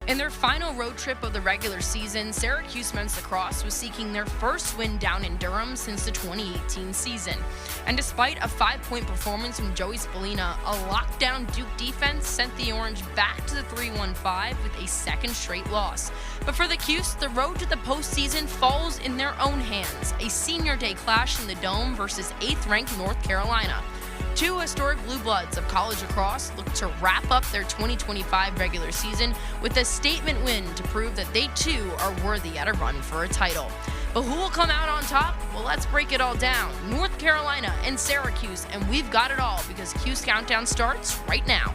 In their final road trip of the regular season, Syracuse men's lacrosse was seeking their first win down in Durham since the 2018 season. And despite a 5-point performance from Joey Spallina, a lockdown Duke defense sent the Orange back to the 3-1-5 with a second straight loss. But for the Cuse, the road to the postseason falls in their own hands. A senior day clash in the Dome versus 8th-ranked North Carolina. Two historic blue bloods of college lacrosse look to wrap up their 2025 regular season with a statement win to prove that they too are worthy at a run for a title. But who will come out on top? Well, let's break it all down. North Carolina and Syracuse, and we've got it all because Cuse Countdown starts right now.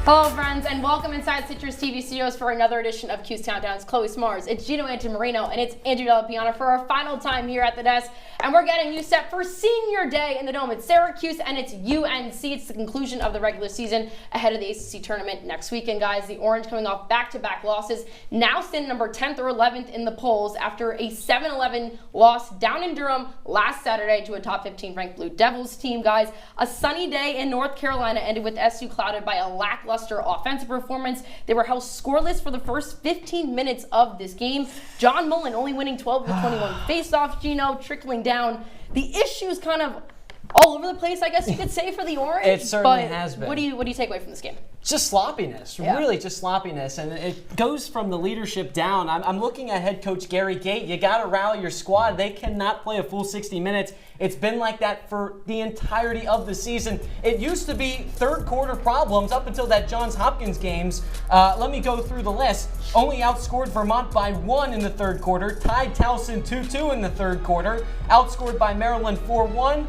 Hello friends, and welcome inside Citrus TV studios for another edition of Cuse Countdown's Chloe Smarz. It's Gino Antimarino, and it's Della Piana for our final time here at the desk, and we're getting you set for senior day in the Dome. It's Syracuse and it's UNC. It's the conclusion of the regular season ahead of the ACC tournament next weekend, guys. The Orange coming off back-to-back losses, now sitting number 10th or 11th in the polls after a 7-11 loss down in Durham last Saturday to a top 15 ranked Blue Devils team, guys. A sunny day in North Carolina ended with SU clouded by a lackluster offensive performance. They were held scoreless for the first 15 minutes of this game. John Mullen only winning 12-21 face-offs, Gino, trickling down. The issues kind of all over the place, I guess you could say, for the Orange. It certainly has been. What do you take away from this game? Just sloppiness, really just sloppiness, and it goes from the leadership down. I'm looking at head coach Gary Gate. You got to rally your squad. They cannot play a full 60 minutes. It's been like that for the entirety of the season. It used to be third quarter problems up until that Johns Hopkins games. Let me go through the list. Only outscored Vermont by 1 in the third quarter, tied Towson 2-2 in the third quarter, outscored by Maryland 4-1,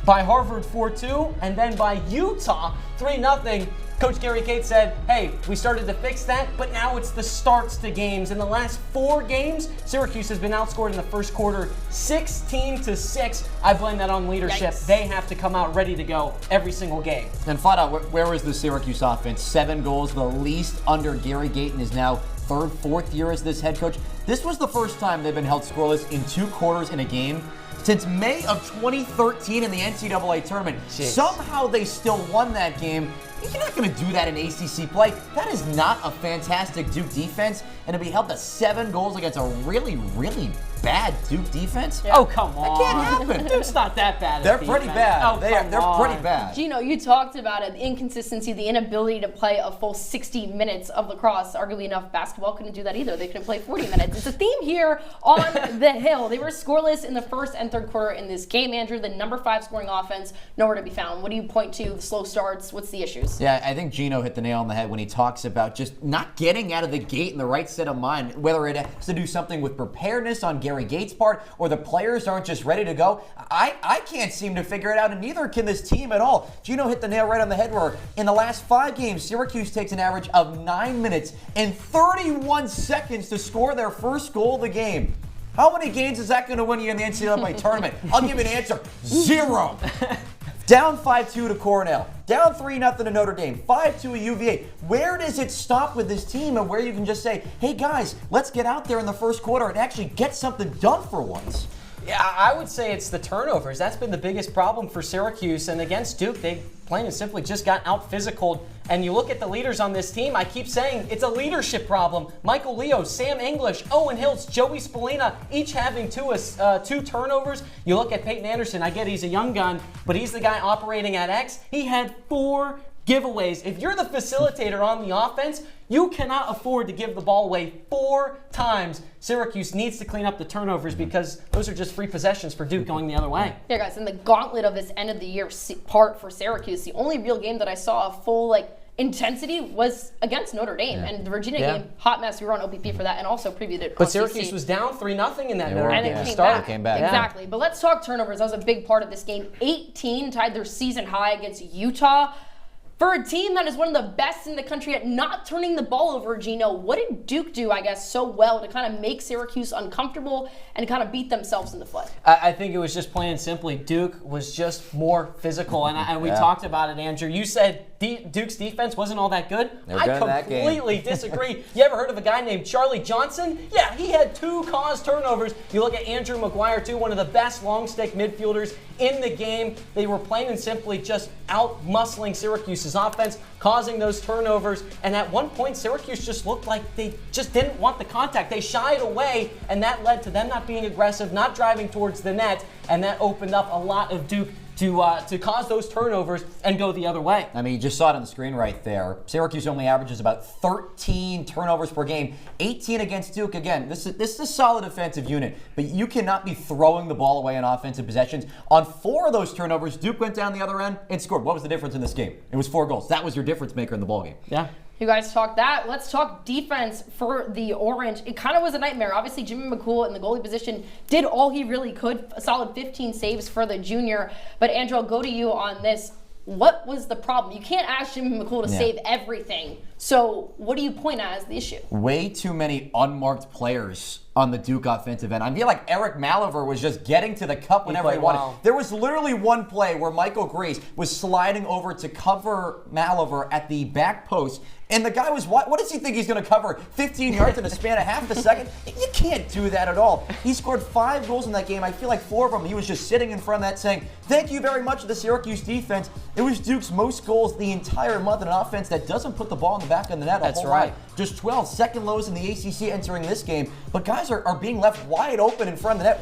by Harvard 4-2, and then by Utah 3-0. Coach Gary Gates said, hey, we started to fix that, but now it's the starts to games. In the last 4 games, Syracuse has been outscored in the first quarter 16-6. I blame that on leadership. Yikes. They have to come out ready to go every single game. And find out, where was the Syracuse offense? 7 goals, the least under Gary Gayton, is now third, fourth year as this head coach. This was the first time they've been held scoreless in 2 quarters in a game since May of 2013 in the NCAA tournament. Jeez. Somehow they still won that game. You're not going to do that in ACC play. That is not a fantastic Duke defense, and to be held to 7 goals against a really, really bad Duke defense? Yeah. Oh, come on. That can't happen. Duke's not that bad. They're pretty bad. Oh, they're pretty bad. Gino, you talked about it, the inconsistency, the inability to play a full 60 minutes of lacrosse. Arguably enough, basketball couldn't do that either. They couldn't play 40 minutes. It's a theme here on the Hill. They were scoreless in the first and third quarter in this game, Andrew. The number 5 scoring offense, nowhere to be found. What do you point to? The slow starts? What's the issues? Yeah, I think Gino hit the nail on the head when he talks about just not getting out of the gate in the right set of mind, whether it has to do something with preparedness on Gary Gates' part or the players aren't just ready to go. I can't seem to figure it out, and neither can this team at all. Gino hit the nail right on the head where in the last 5 games, Syracuse takes an average of 9 minutes and 31 seconds to score their first goal of the game. How many games is that going to win you in the NCAA tournament? I'll give you an answer. 0. Down 5-2 to Cornell. Down 3-0 to Notre Dame. 5-2 to UVA. Where does it stop with this team and where you can just say, hey guys, let's get out there in the first quarter and actually get something done for once? Yeah, I would say it's the turnovers. That's been the biggest problem for Syracuse. And against Duke, they plain and simply just got out-physicaled. And you look at the leaders on this team, I keep saying it's a leadership problem. Michael Leo, Sam English, Owen Hiltz, Joey Spallina, each having 2 turnovers. You look at Peyton Anderson, I get he's a young gun, but he's the guy operating at X. He had 4 giveaways. If you're the facilitator on the offense, you cannot afford to give the ball away 4 times. Syracuse needs to clean up the turnovers because those are just free possessions for Duke going the other way. Yeah, guys, in the gauntlet of this end of the year part for Syracuse, the only real game that I saw a full intensity was against Notre Dame. And the Virginia game, hot mess. We were on OPP for that and also previewed it. But Syracuse was down 3-0 in that Notre Dame and start. Came back. Exactly. Yeah. But let's talk turnovers. That was a big part of this game. 18 tied their season high against Utah. For a team that is one of the best in the country at not turning the ball over, Gino, what did Duke do, I guess, so well to kind of make Syracuse uncomfortable and kind of beat themselves in the foot? I think it was just plain and simply Duke was just more physical. And we talked about it, Andrew. You said Duke's defense wasn't all that good? They were good in that game. I completely disagree. You ever heard of a guy named Charlie Johnson? Yeah, he had 2 caused turnovers. You look at Andrew Maguire, too, one of the best long stick midfielders in the game. They were plain and simply just out-muscling Syracuse's offense, causing those turnovers. And at one point, Syracuse just looked like they just didn't want the contact. They shied away, and that led to them not being aggressive, not driving towards the net, and that opened up a lot of Duke to cause those turnovers and go the other way. I mean, you just saw it on the screen right there. Syracuse only averages about 13 turnovers per game, 18 against Duke. Again, this is a solid defensive unit, but you cannot be throwing the ball away on offensive possessions. On 4 of those turnovers, Duke went down the other end and scored. What was the difference in this game? It was 4 goals. That was your difference maker in the ballgame. Yeah. You guys talk that. Let's talk defense for the Orange. It kind of was a nightmare. Obviously, Jimmy McCool in the goalie position did all he really could. A solid 15 saves for the junior. But Andrew, I'll go to you on this. What was the problem? You can't ask Jimmy McCool to save everything. So what do you point at as the issue? Way too many unmarked players on the Duke offensive end. I feel like Eric Maliver was just getting to the cup whenever he wanted. Well. There was literally one play where Michael Grace was sliding over to cover Maliver at the back post, and the guy was, what does he think he's going to cover? 15 yards in a span of half a second? You can't do that at all. He scored 5 goals in that game. I feel like 4 of them, he was just sitting in front of that saying, thank you very much to the Syracuse defense. It was Duke's most goals the entire month in an offense that doesn't put the ball in the back of the net. That's right. Just 12, second lowest in the ACC entering this game. But guys are being left wide open in front of the net.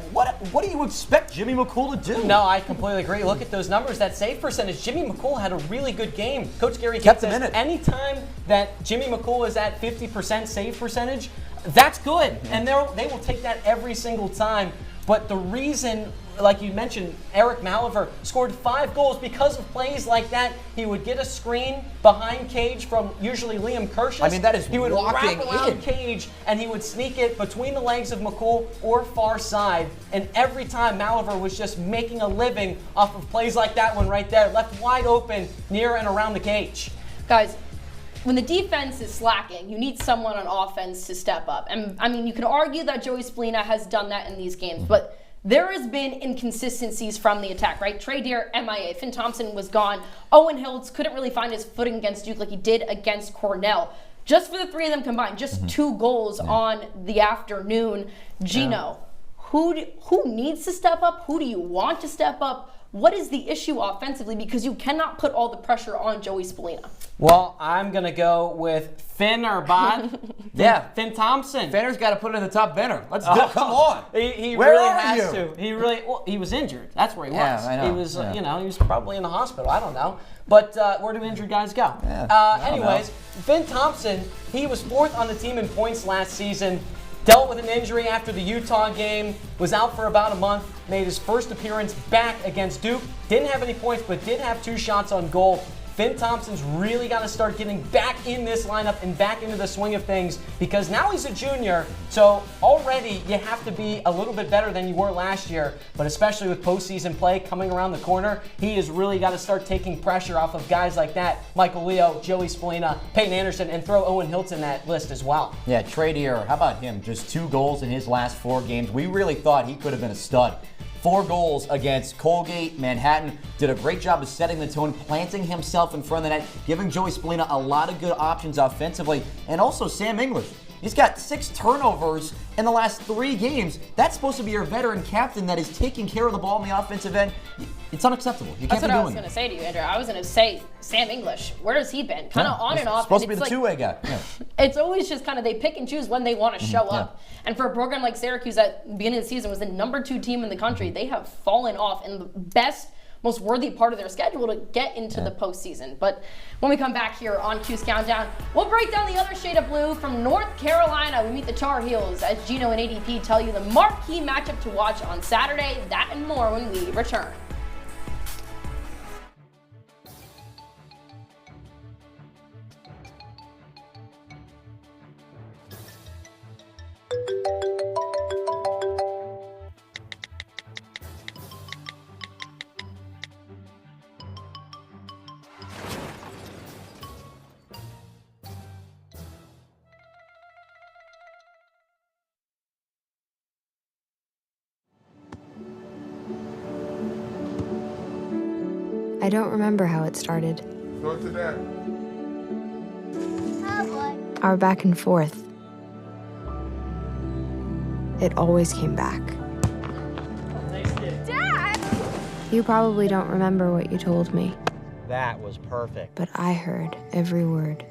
What do you expect Jimmy McCool to do? No, I completely agree. Look at those numbers. That save percentage. Jimmy McCool had a really good game. Coach Gary kept him in it. Anytime that Jimmy McCool is at 50% save percentage, that's good. And they will take that every single time. But the reason, like you mentioned, Eric Maliver scored 5 goals because of plays like that. He would get a screen behind Cage from usually Liam Kirschus. I mean, that is he would walking wrap around in. Cage, and he would sneak it between the legs of McCool or far side. And every time Maliver was just making a living off of plays like that one right there, left wide open near and around the cage. Guys, when the defense is slacking, you need someone on offense to step up. And I mean, you can argue that Joey Spallina has done that in these games, but there has been inconsistencies from the attack, right? Trey Deer, MIA. Finn Thompson was gone. Owen Hiltz couldn't really find his footing against Duke like he did against Cornell. Just for the 3 of them combined, just 2 goals on the afternoon. Gino, who needs to step up? Who do you want to step up? What is the issue offensively? Because you cannot put all the pressure on Joey Spallina. Well, I'm going to go with Finn or Bod. Finn Thompson. Finner's got to put it in the top Benner. Let's do it. Come on. He Where really are has you? to. He was injured. That's where he was. I know. He was, he was probably in the hospital. I don't know. But where do injured guys go? Anyways, Finn Thompson, he was 4th on the team in points last season. Dealt with an injury after the Utah game, was out for about a month, made his first appearance back against Duke. Didn't have any points, but did have 2 shots on goal. Finn Thompson's really got to start getting back in this lineup and back into the swing of things because now he's a junior, so already you have to be a little bit better than you were last year, but especially with postseason play coming around the corner, he has really got to start taking pressure off of guys like that, Michael Leo, Joey Spallina, Peyton Anderson, and throw Owen Hiltz in that list as well. Yeah, Trey Deer, how about him? Just 2 goals in his last 4 games. We really thought he could have been a stud. 4 goals against Colgate, Manhattan. Did a great job of setting the tone, planting himself in front of the net, giving Joey Spallina a lot of good options offensively. And also Sam English. He's got 6 turnovers in the last 3 games. That's supposed to be your veteran captain that is taking care of the ball in the offensive end. It's unacceptable. You can't That's what be doing I was going to say to you, Andrew. I was going to say Sam English. Where has he been? Kind of on and off. Supposed to be the 2-way guy. Yeah. It's always just kind of they pick and choose when they want to show up. And for a program like Syracuse at the beginning of the season was the number 2 team in the country, they have fallen off in the best, most worthy part of their schedule to get into the postseason. But when we come back here on Cuse Countdown, we'll break down the other shade of blue from North Carolina. We meet the Tar Heels as Gino and ADP tell you the marquee matchup to watch on Saturday. That and more when we return. I don't remember how it started. Go to that. Our back and forth. It always came back. Dad! You probably don't remember what you told me, That was perfect. but I heard every word.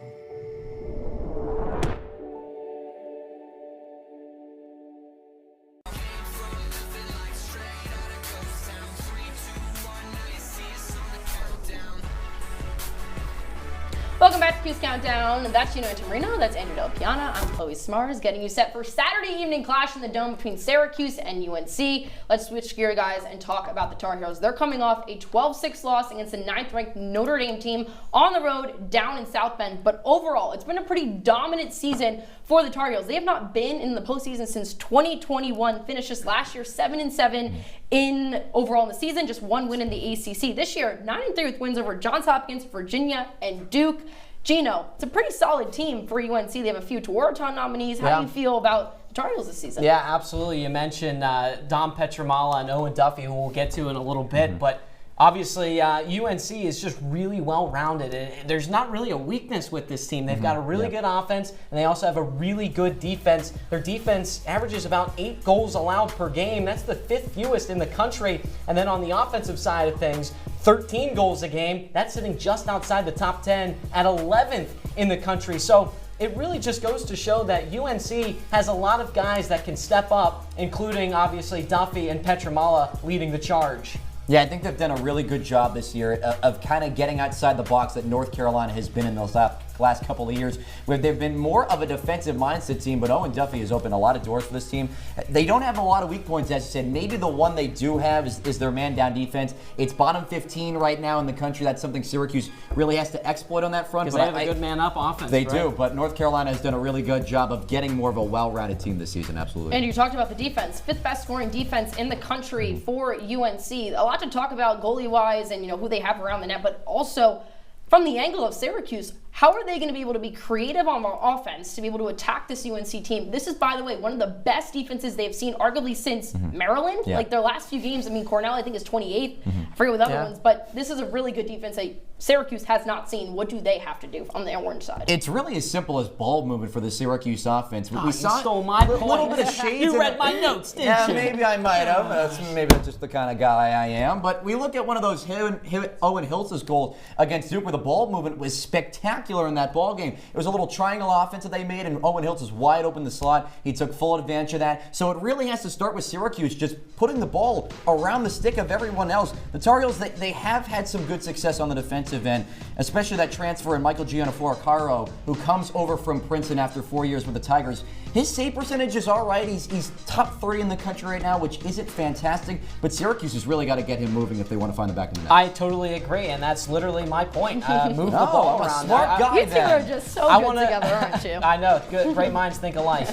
Welcome back to Cuse Countdown. That's Gino Antimarino. That's Della. I'm Chloe Smarz, getting you set for Saturday evening clash in the Dome between Syracuse and UNC. Let's switch gear, guys, and talk about the Tar Heels. They're coming off a 12-6 loss against the 9th-ranked Notre Dame team on the road down in South Bend. But overall, it's been a pretty dominant season for the Tar Heels. They have not been in the postseason since 2021. Finished just last year 7-7 in overall in the season, just one win in the ACC. This year, 9-3 with wins over Johns Hopkins, Virginia, and Duke. Gino, it's a pretty solid team for UNC. They have a few Tewaaraton nominees. How do you feel about the Tar Heels this season? Yeah, absolutely. You mentioned Dom Petramala and Owen Duffy, who we'll get to in a little bit, but obviously UNC is just really well-rounded. There's not really a weakness with this team. They've got a really good offense, and they also have a really good defense. Their defense averages about 8 goals allowed per game. That's the 5th fewest in the country. And then on the offensive side of things, 13 goals a game. That's sitting just outside the top 10 at 11th in the country. So it really just goes to show that UNC has a lot of guys that can step up, including obviously Duffy and Petramala leading the charge. Yeah, I think they've done a really good job this year of kind of getting outside the box that North Carolina has been in those last couple of years, where they've been more of a defensive mindset team, but Owen Duffy has opened a lot of doors for this team. They don't have a lot of weak points, as you said. Maybe the one they do have is their man-down defense. It's bottom 15 right now in the country. That's something Syracuse really has to exploit on that front. Because they have a good man-up offense, They do, but North Carolina has done a really good job of getting more of a well-rounded team this season, absolutely. And you talked about the defense, 5th best scoring defense in the country for UNC. A lot to talk about goalie-wise and who they have around the net, but also from the angle of Syracuse, how are they going to be able to be creative on offense to be able to attack this UNC team? This is, by the way, one of the best defenses they've seen arguably since Maryland. Yeah. Like their last few games, I mean, Cornell, I think, is 28th. I forget what the other ones, but this is a really good defense that Syracuse has not seen. What do they have to do on the orange side? It's really as simple as ball movement for the Syracuse offense. We saw you stole my point. A little bit of shades. You read my notes, didn't yeah, you? maybe I might have. Maybe that's just the kind of guy I am. But we look at one of those Owen Hiltz's goals against Duke, where the ball movement was spectacular in that ball game. It was a little triangle offense that they made, and Owen Hiltz was wide open in the slot. He took full advantage of that. So it really has to start with Syracuse just putting the ball around the stick of everyone else. The Tar Heels, they have had some good success on the defensive end, especially that transfer in Michael Giannaforcaro, who comes over from Princeton after 4 years with the Tigers. His save percentage is all right. He's top 3 in the country right now, which isn't fantastic, but Syracuse has really got to get him moving if they want to find the back of the net. I totally agree, and that's literally my point. Move the ball I'm a around. smart guy. You two are just so good together, aren't you? I know. Good. Great minds think alike.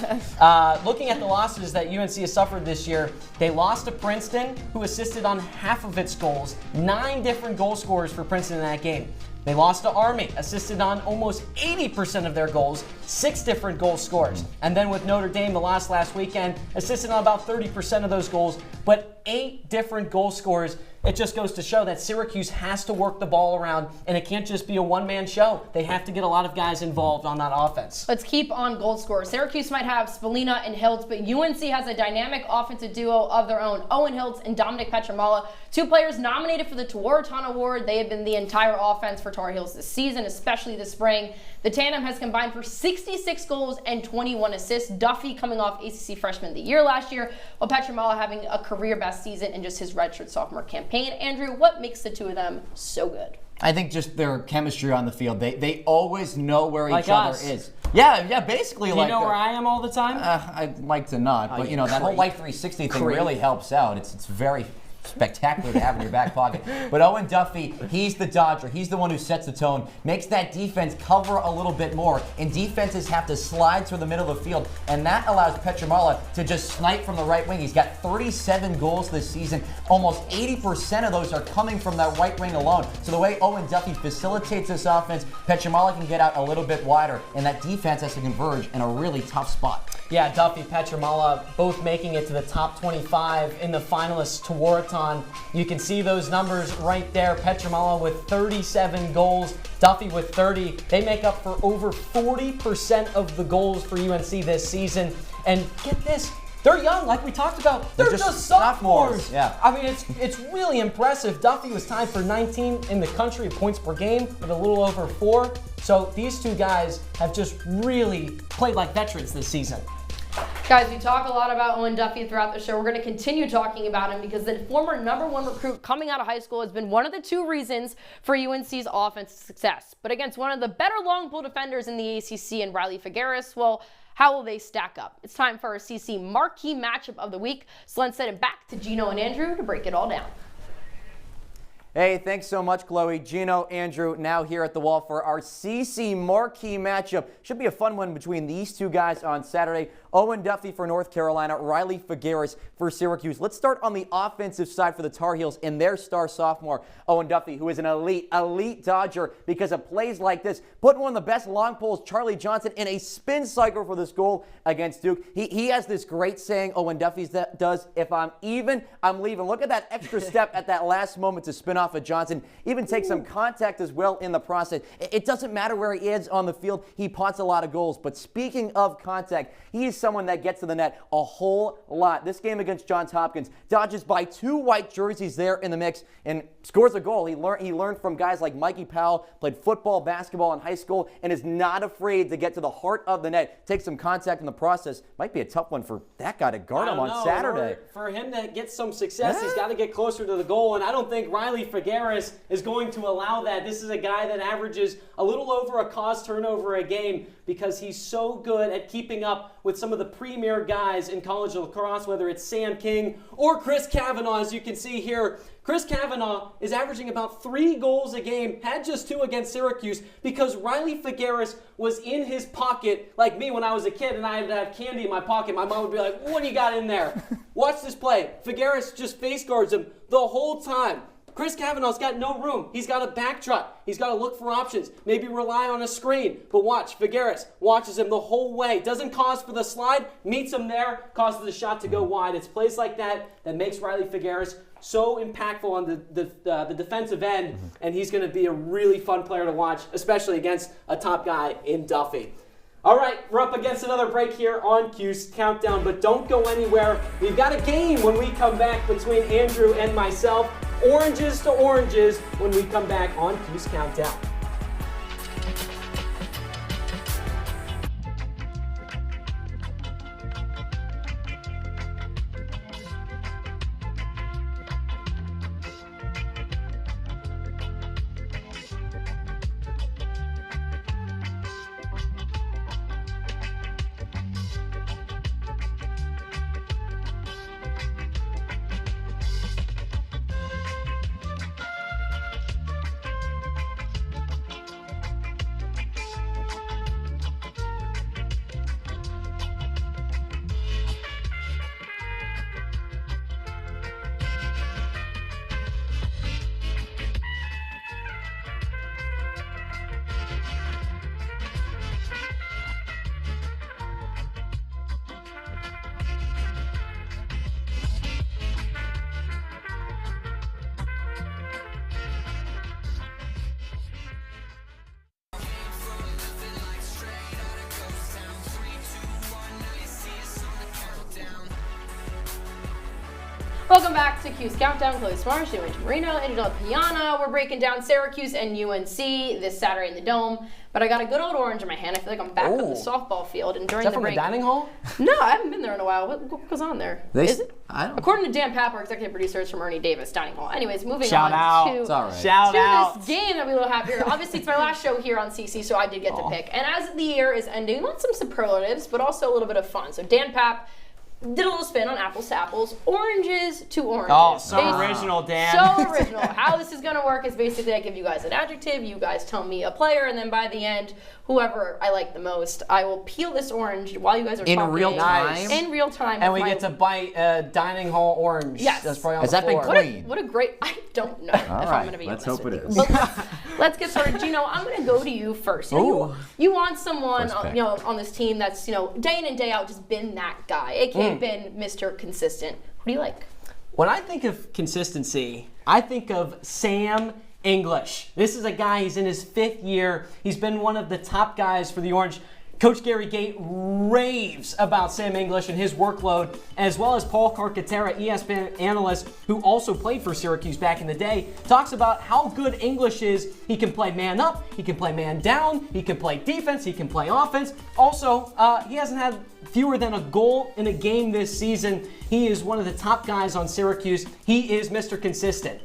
Looking at the losses that UNC has suffered this year, they lost to Princeton, who assisted on half of its goals. 9 different goal scorers for Princeton in that game. They lost to Army, assisted on almost 80% of their goals, 6 different goal scorers. And then with Notre Dame, the loss last weekend, assisted on about 30% of those goals, but 8 different goal scorers. It just goes to show that Syracuse has to work the ball around, and it can't just be a one-man show. They have to get a lot of guys involved on that offense. Let's keep on goal scorers. Syracuse might have Spallina and Hiltz, but UNC has a dynamic offensive duo of their own. Owen Hiltz and Dominic Petramala, 2 players nominated for the Tewaaraton Award. They have been the entire offense for Tar Heels this season, especially this spring. The tandem has combined for 66 goals and 21 assists. Duffy coming off ACC Freshman of the Year last year, while Petramala having a career best season in just his redshirt sophomore campaign. Andrew, what makes the two of them so good? I think just their chemistry on the field. They always know where Like each other us. is. Yeah, basically. Do like you know where I am all the time? I'd like to not, but that whole Life 360 thing really helps out. It's very spectacular to have in your back pocket. But Owen Duffy, he's the dodger. He's the one who sets the tone, makes that defense cover a little bit more, and defenses have to slide through the middle of the field, and that allows Petramala to just snipe from the right wing. He's got 37 goals this season. Almost 80% of those are coming from that right wing alone. So the way Owen Duffy facilitates this offense, Petramala can get out a little bit wider, and that defense has to converge in a really tough spot. Yeah, Duffy, Petramala, both making it to the top 25 in the finalists Tewaaraton Phyton. You can see those numbers right there. Petramala with 37 goals, Duffy with 30. They make up for over 40% of the goals for UNC this season. And get this, they're young, like we talked about. They're just sophomores. Yeah. I mean, it's really impressive. Duffy was tied for 19 in the country of points per game with a little over 4. So these two guys have just really played like veterans this season. Guys, we talk a lot about Owen Duffy throughout the show. We're going to continue talking about him because the former #1 recruit coming out of high school has been one of the 2 reasons for UNC's offensive success. But against one of the better long ball defenders in the ACC and Riley Figueres, well, how will they stack up? It's time for our CC marquee matchup of the week. So let's send it back to Gino and Andrew to break it all down. Hey, thanks so much, Chloe. Gino, Andrew, now here at the wall for our CC marquee matchup. Should be a fun one between these two guys on Saturday. Owen Duffy for North Carolina, Riley Figueres for Syracuse. Let's start on the offensive side for the Tar Heels and their star sophomore, Owen Duffy, who is an elite Dodger because of plays like this. Putting one of the best long poles, Charlie Johnson, in a spin cycle for this goal against Duke. He has this great saying, Owen Duffy does, if I'm even, I'm leaving. Look at that extra step at that last moment to spin off of Johnson. Even take some contact as well in the process. It doesn't matter where he is on the field. He pots a lot of goals. But speaking of contact, he is someone that gets to the net a whole lot. This game against Johns Hopkins, dodges by 2 white jerseys there in the mix and scores a goal. He learned from guys like Mikey Powell, played football, basketball in high school, and is not afraid to get to the heart of the net, take some contact in the process. Might be a tough one for that guy to guard him on Saturday. For him to get some success, he's got to get closer to the goal, and I don't think Riley Figueres is going to allow that. This is a guy that averages a little over a caused turnover a game because he's so good at keeping up with some of the premier guys in college lacrosse, whether it's Sam King or Chris Kavanaugh, as you can see here. Chris Kavanaugh is averaging about 3 goals a game, had just 2 against Syracuse because Riley Figueres was in his pocket like me when I was a kid and I had to have candy in my pocket. My mom would be like, what do you got in there? Watch this play. Figueres just face guards him the whole time. Chris Kavanaugh's got no room. He's got to backtrack. He's got to look for options. Maybe rely on a screen. But watch, Figueres watches him the whole way. Doesn't cause for the slide, meets him there, causes the shot to go wide. It's plays like that that makes Riley Figueres so impactful on the defensive end, and he's going to be a really fun player to watch, especially against a top guy in Duffy. All right, we're up against another break here on Cuse Countdown, but don't go anywhere. We've got a game when we come back between Andrew and myself. Oranges to oranges when we come back on Cuse Countdown. Welcome back to Cuse Countdown. Chloe Smarz, Gino Antimarino, and Della, Piana. We're breaking down Syracuse and UNC this Saturday in the Dome. But I got a good old orange in my hand. I feel like I'm back on the softball field. And during Is that the from break, the dining hall? No, I haven't been there in a while. What goes on there? Is it? I don't. According to Dan Papp, our executive producer, is from Ernie Davis Dining Hall. Anyways, moving Shout on out. to It's all right. Shout out. this game that we will have here. Obviously, it's my last show here on CC, so I did get to pick. And as the year is ending, not some superlatives, but also a little bit of fun. So Dan Papp did a little spin on apples to apples, oranges to oranges. Oh, so original, Dan. So original. How this is going to work is basically I give you guys an adjective, you guys tell me a player, and then by the end, whoever I like the most, I will peel this orange while you guys are talking. In real time? Nice. In real time. And we get to bite a dining hall orange. Yes. That's probably on Has the that been floor. clean? What a great, I don't know if I'm right, going to be let's honest hope with it you. is. But let's get started. Gino, I'm going to go to you first. You want someone First pick. on this team that's, day in and day out just been that guy, aka been Mr. Consistent. Who do you like? When I think of consistency, I think of Sam English. This is a guy, he's in his 5th year. He's been one of the top guys for the Orange. Coach Gary Gate raves about Sam English and his workload, as well as Paul Carcaterra, ESPN analyst, who also played for Syracuse back in the day, talks about how good English is. He can play man up, he can play man down, he can play defense, he can play offense. Also, he hasn't had fewer than a goal in a game this season. He is one of the top guys on Syracuse. He is Mr. Consistent.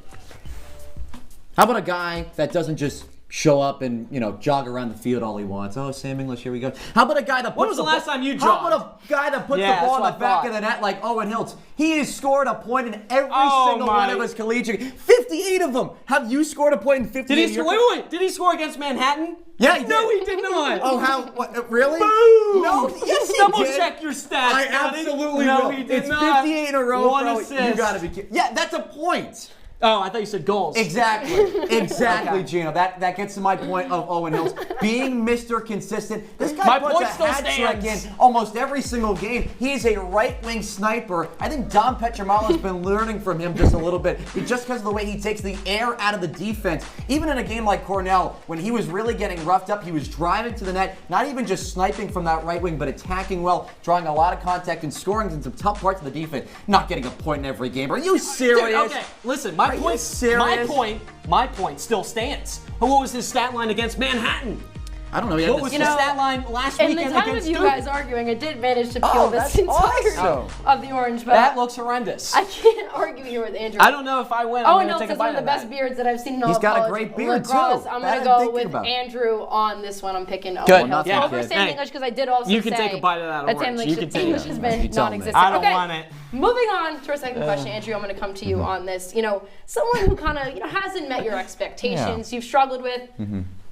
How about a guy that doesn't just show up and, jog around the field all he wants? Oh, Sam English, here we go. How about a guy that puts When was the last time you jogged? How about a guy that puts the ball in the back of the net like Owen Hiltz? He has scored a point in every single one of his collegiate. 58 of them. Have you scored a point in 58? Did he score? Wait. Did he score against Manhattan? Yeah, he did. No, he did not. Oh, how? What, really? Boom! No, yes, he Double did. check your stats. I buddy. absolutely no, will. He did it's not. 58 in a row. One bro. assist. You gotta be kidding. Yeah, that's a point. Oh, I thought you said goals. Exactly, okay. Gino. That gets to my point of Owen Hiltz being Mr. Consistent. This guy puts a hat trick in almost every single game. He's a right-wing sniper. I think Dom Petramala's been learning from him just a little bit, just because of the way he takes the air out of the defense. Even in a game like Cornell, when he was really getting roughed up, he was driving to the net, not even just sniping from that right wing, but attacking well, drawing a lot of contact and scoring in some tough parts of the defense. Not getting a point in every game. Are you serious? Dude, okay, listen. My point still stands. What was his stat line against Manhattan? I don't know. What was his stat line last weekend in the time against of you Duke? guys arguing, I did manage to peel this entirety of the orange, but that looks horrendous. I can't argue here with Andrew. I don't know if I win. Oh, I'm no, going to take it's a bite one of the best beards that I've seen in all He's of got a college great beard, lacrosse. too. I'm That going to I'm go with thinking about. Andrew on this one. I'm picking Good. Owen Hiltz Yeah. over Sam English because I did also You can say take a bite of that that orange. Sam You can take English it. has been You tell me. non-existent. I don't Okay. want it. Moving on to our second question, Andrew, I'm going to come to you on this. Someone who kind of hasn't met your expectations, you've struggled with.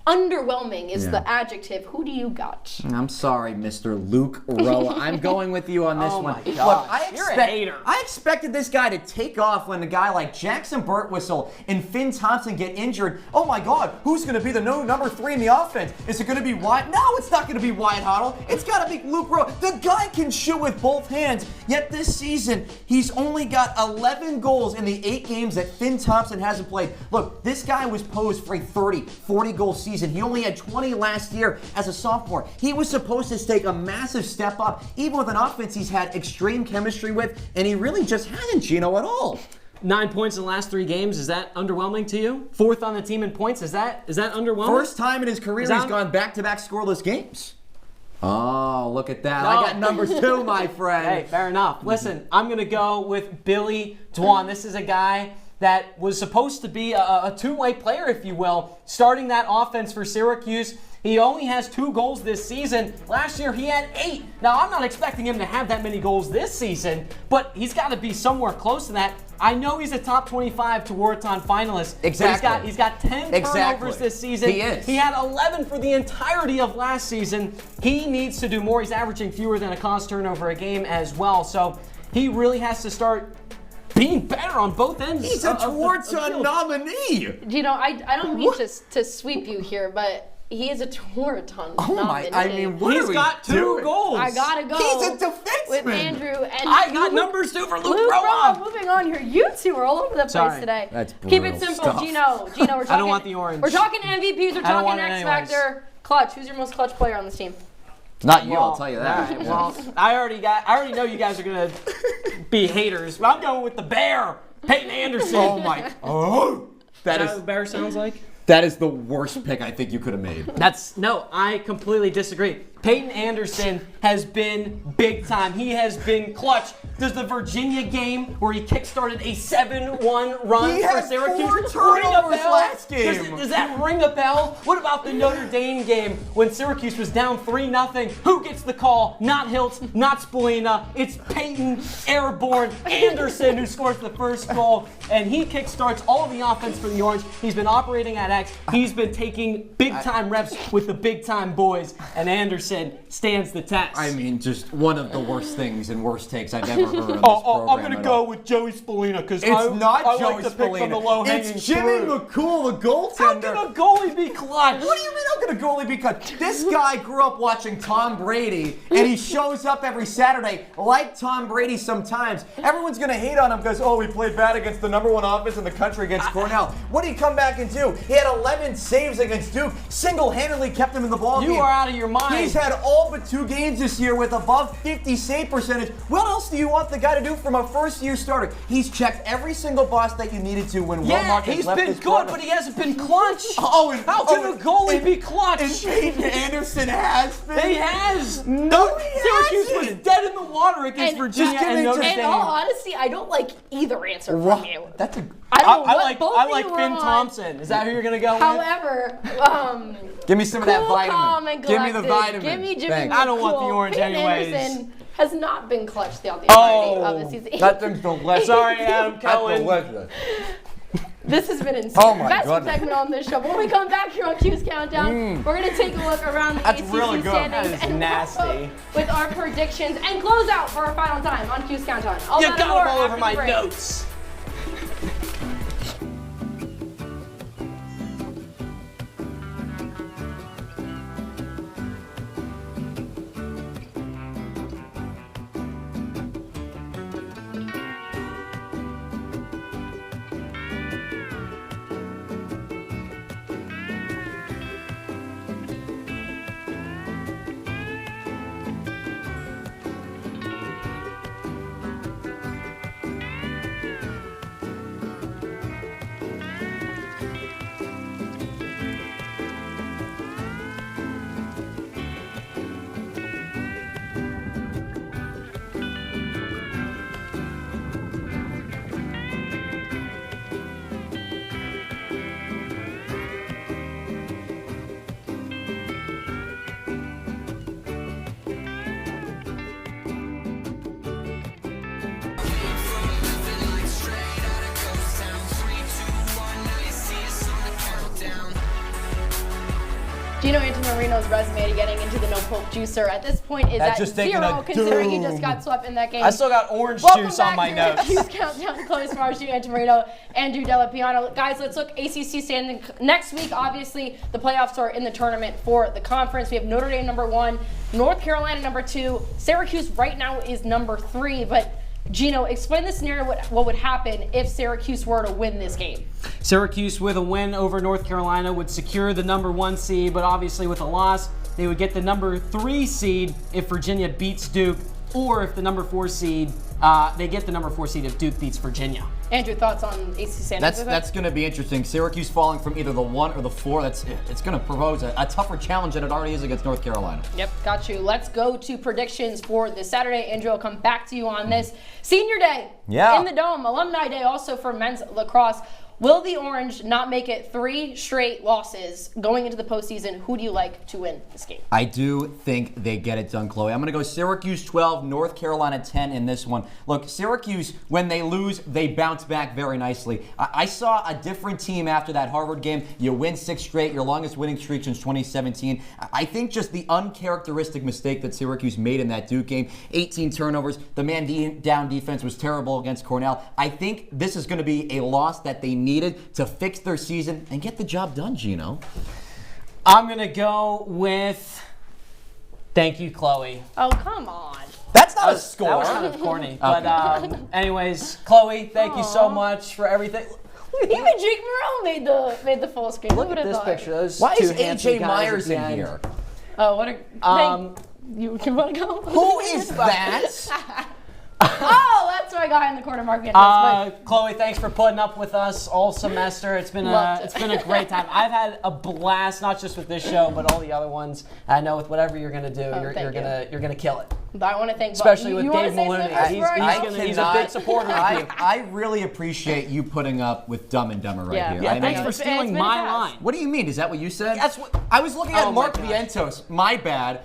Underwhelming is the adjective. Who do you got? I'm sorry, Mr. Luke Roa. I'm going with you on this Oh one. my Look, gosh, you're a hater. I expected this guy to take off when a guy like Jackson Birtwistle and Finn Thompson get injured. Oh my God, who's going to be the number 3 in the offense? Is it going to be Wyatt? No, it's not going to be Wyatt Hoddle. It's got to be Luke Roa. The guy can shoot with both hands. Yet this season, he's only got 11 goals in the 8 games that Finn Thompson hasn't played. Look, this guy was posed for a 30, 40-goal season. He only had 20 last year as a sophomore. He was supposed to take a massive step up, even with an offense he's had extreme chemistry with, and he really just hasn't, Gino, at all. 9 points in the last 3 games. Is that underwhelming to you? 4th on the team in points. Is that underwhelming? First time in his career he's gone back-to-back scoreless games. Oh, look at that. I got numbers too, my friend. Hey, fair enough. Listen, I'm going to go with Billy Dwan. This is a guy that was supposed to be a two-way player, if you will, starting that offense for Syracuse. He only has 2 goals this season. Last year, he had 8. Now, I'm not expecting him to have that many goals this season, but he's got to be somewhere close to that. I know he's a top 25 Tewaaraton finalist. Exactly. But he's got 10 turnovers this season. He is. He had 11 for the entirety of last season. He needs to do more. He's averaging fewer than a cause turnover a game as well. So he really has to start being better on both ends. He's a Tewaaraton nominee. I don't mean to sweep you here, but he is a Tewaaraton nominee. I mean, what He's are we got 2 doing? goals. I gotta go. He's a defenseman. With Andrew and I got numbers too for Luke Roa. Moving on here, you two are all over the place Sorry. today. That's Keep it brutal simple, stuff. Gino. We're talking. I don't want the orange. We're talking MVPs. We're I don't talking want it X anyways. Factor. Clutch. Who's your most clutch player on this team? Not you, I'll tell you that. All right, well, I already know you guys are gonna be haters, but I'm going with the Bear, Peyton Anderson. Oh my! Oh, Is that what the Bear sounds like? that is the worst pick I think you could have made. No, I completely disagree. Peyton Anderson has been big time. He has been clutch. Does the Virginia game where he kickstarted a 7-1 run He for had Syracuse 4 ring a turnovers bell? last game. Does that ring a bell? What about the Notre Dame game when Syracuse was down 3-0? Who gets the call? Not Hiltz, not Spallina. It's Peyton Airborne Anderson who scores the first goal, and he kickstarts all of the offense for the Orange. He's been operating at X. He's been taking big-time reps with the big-time boys, and Anderson stands the test. I mean, just one of the worst things and worst takes I've ever heard on this program. I'm going to go with Joey Spallina because It's not Joey like to pick from the Spallina. low-hanging It's Jimmy fruit. McCool, the How goaltender. can a goalie be clutch? What do you mean? could a goalie be clutch? This guy grew up watching Tom Brady, and he shows up every Saturday like Tom Brady sometimes. Everyone's going to hate on him because, oh, he played bad against the #1 offense in the country against Cornell. What did he come back and do? He had 11 saves against Duke, single-handedly kept him in the ballgame. You are out of your mind. He's had all but 2 games this year with above 50 save percentage. What else do you want the guy to do from a first-year starter? He's checked every single box that you needed to when Will Martin he's left been his good, program. but he hasn't been clutch. How can a goalie be clutch? And Peyton Anderson has been. He has. No, he Syracuse hasn't. was dead in the water against And Virginia just and Notre In Dame. all honesty, I don't like either answer from you. That's a. I don't know what both I of like you were Finn on. Thompson. Is that who you're gonna go with? However, Give me some of that cool, vitamin. calm, and Give me the collected. vitamin. Give me Jimmy. Thanks. I don't want the Cool. orange Peyton anyways. Anderson has not been clutch throughout the entirety of the season. That thing's delicious. Sorry, Adam Cohen. delicious. This has been insane. Oh my Best goodness. segment on this show. When we come back here on Cuse Countdown, we're going to take a look around the That's ACC really good. standings That is and nasty. wrap up with our predictions and close out for our final time on Cuse Countdown. All You that got and more them all over after my the break. notes. Gino Antimarino's resume to getting into the No Poke Juicer at this point is That's at just taking 0, a considering he doom. just got swept in that game. I still got orange Welcome juice back on my to notes. Cuse Countdown. Chloe Smarz, Gino Antimarino, Andrew Della, Piana. Guys, let's look ACC standing next week. Obviously, the playoffs are in the tournament for the conference. We have Notre Dame #1, North Carolina #2. Syracuse right now is #3, but Gino, explain the scenario, what would happen if Syracuse were to win this game. Syracuse with a win over North Carolina would secure the #1 seed, but obviously with a loss, they would get the #3 seed if Virginia beats Duke, or if the #4 seed, they get the #4 seed if Duke beats Virginia. Andrew, thoughts on ACC standings? That's going to be interesting. Syracuse falling from either the 1 or the 4. It's going to propose a tougher challenge than it already is against North Carolina. Yep, got you. Let's go to predictions for this Saturday. Andrew, I'll come back to you on this. Senior Day in the Dome. Alumni Day also for men's lacrosse. Will the Orange not make it 3 straight losses going into the postseason? Who do you like to win this game? I do think they get it done, Chloe. I'm going to go Syracuse 12, North Carolina 10 in this one. Look, Syracuse, when they lose, they bounce back very nicely. I saw a different team after that Harvard game. You win 6 straight, your longest winning streak since 2017. I think just the uncharacteristic mistake that Syracuse made in that Duke game, 18 turnovers, the man-down defense was terrible against Cornell. I think this is going to be a loss that they needed to fix their season and get the job done, Gino. I'm going to go with, thank you, Chloe. Oh, come on. That's not a score. That was kind of corny. But anyways, Chloe, thank you so much for everything. Even Jake Morrell made the full screen. Look at this picture. Those Why two is handsome AJ guys Myers at the in end. here? Oh, what a you want to go? Who is that? Oh, that's my guy in the corner, Mark Anthony. Chloe, thanks for putting up with us all semester. It's been a great time. I've had a blast, not just with this show, but all the other ones. I know with whatever you're gonna do, you're gonna kill it. I want to thank Especially you with wanna Dave say Maloney. something? He's a big supporter of you. I really appreciate you putting up with Dumb and Dumber right here. Yeah, I thanks mean, for stealing my line. what do you mean? Is that what you said? That's what- I was looking at Oh my Mark gosh. Vientos. My bad.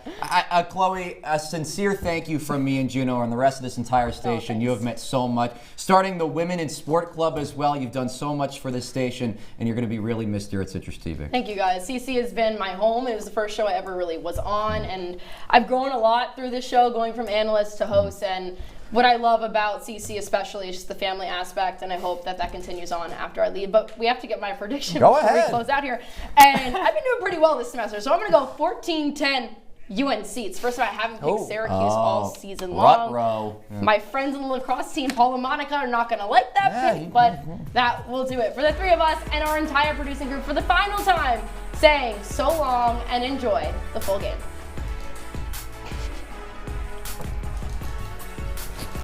Chloe, a sincere thank you from me and Gino and the rest of this entire station. You have meant so much. Starting the Women in Sport Club as well. You've done so much for this station, and you're going to be really missed here at Citrus TV. Thank you guys. CC has been my home. It was the first show I ever really was on, and I've grown a lot through this show, going from analyst to host, and what I love about CC especially is just the family aspect, and I hope that that continues on after I leave. But we have to get my prediction Go before ahead. we close out here. And I've been doing pretty well this semester, so I'm going to go 14-10 UNC. It's the first time I haven't picked Syracuse all season long. Row. My friends on the lacrosse team, Paul and Monica, are not going to like that pick, but that will do it. For the three of us and our entire producing group for the final time, saying so long and enjoy the full game.